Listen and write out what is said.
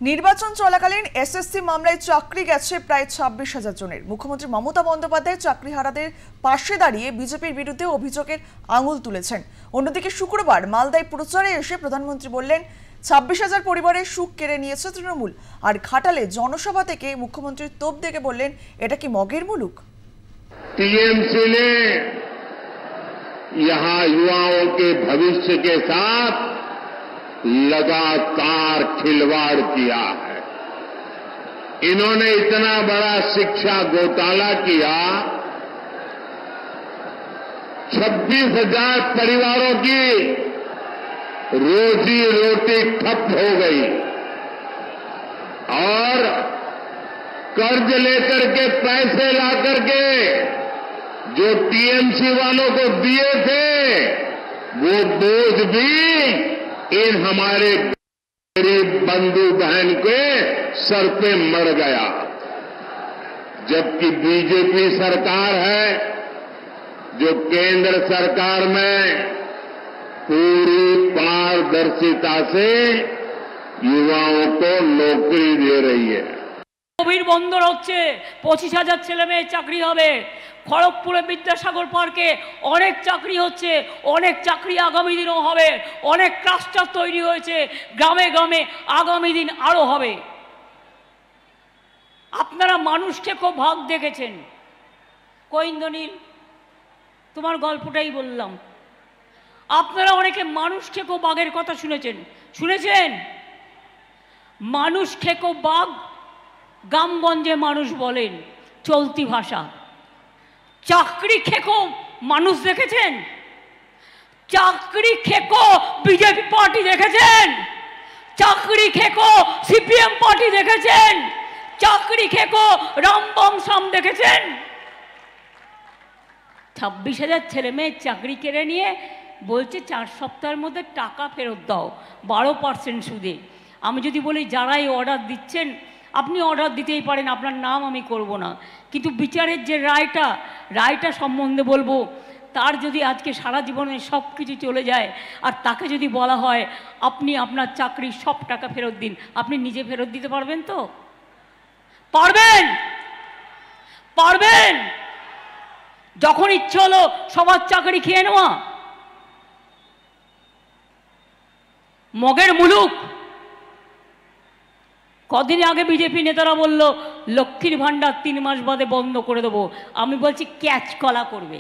নির্বাচন চলাকালীন এসএসসি মামলায় চাকরি গেছে প্রায় ২৬,০০০ জনের। মুখ্যমন্ত্রী মমতা বন্দ্যোপাধ্যায় চাকরিহারাদের পাশে দাঁড়িয়ে বিজেপির বিরুদ্ধে অভিযোগের আঙুল তুলেছেন। অন্যদিকে শুক্রবার মালদায় প্রচারে এসে প্রধানমন্ত্রী বললেন ২৬,০০০ পরিবারের সুখ কেড়ে নিয়েছে তৃণমূল। আর ঘাটালে জনসভা থেকে মুখ্যমন্ত্রীর তোপ দেখে বললেন, এটা কি মগের মুলুক? टीएमसी ने यहां युवाओं के भविष्य के साथ लगातार खिलवाड़ किया है। इन्होंने इतना बड़ा शिक्षा घोटाला किया, 26,000 परिवारों की रोजी रोटी ठप हो गई और कर्ज लेकर के पैसे ला करके जो टीएमसी वालों को दिए थे वो बोझ भी इन हमारे गरीब बंधु बहन के सर पे मर गया। जबकि बीजेपी सरकार है जो केंद्र सरकार में पूरी पारदर्शिता से युवाओं को नौकरी दे रही है। গভীর বন্দর হচ্ছে, 25,000 ছেলে মেয়ে চাকরি হবে। খড়গপুরে বিদ্যাসাগর পার্কে অনেক চাকরি হচ্ছে, অনেক চাকরি আগামী দিনও হবে। অনেক ক্লাস্টার তৈরি হয়েছে, গ্রামে গ্রামে আগামী দিন আরো হবে। আপনারা মানুষকে খুব ভাগ দেখেছেন। কইন্দনীল, তোমার গল্পটাই বললাম। আপনারা অনেকে মানুষ খেকো বাঘের কথা শুনেছেন? মানুষ খেকো বাঘ গ্রামগঞ্জে মানুষ বলেন, চলতি ভাষা। চাকরি খেকো মানুষ দেখেছেন? চাকরি খেকো বিজেপি পার্টি দেখেছেন? চাকরি খেকো সিপিএম পার্টি দেখেছেন? চাকরি খেকো রামবংশম দেখেছেন? 26,000 ছেলে মেয়ের চাকরি কেড়ে নিয়ে বলছে 4 সপ্তাহের মধ্যে টাকা ফেরত দাও 12% সুদে। আমি যদি বলি যারাই অর্ডার দিচ্ছেন, আপনি অর্ডার দিতেই পারেন, আপনার নাম আমি করব না, কিন্তু বিচারের যে রায়টা সম্বন্ধে বলবো, তার যদি আজকে সারা জীবনে সব কিছু চলে যায় আর তাকে যদি বলা হয় আপনি আপনার চাকরির সব টাকা ফেরত দিন, আপনি নিজে ফেরত দিতে পারবেন তো? পারবেন? যখন ইচ্ছে হলো সবার চাকরি খেয়ে নেওয়া, মগের মুলুক। কদিন আগে বিজেপি নেতারা বলল লক্ষ্মীর ভান্ডার 3 মাস বাদে বন্ধ করে দেবো। আমি বলছি ক্যাচ কলা করবে।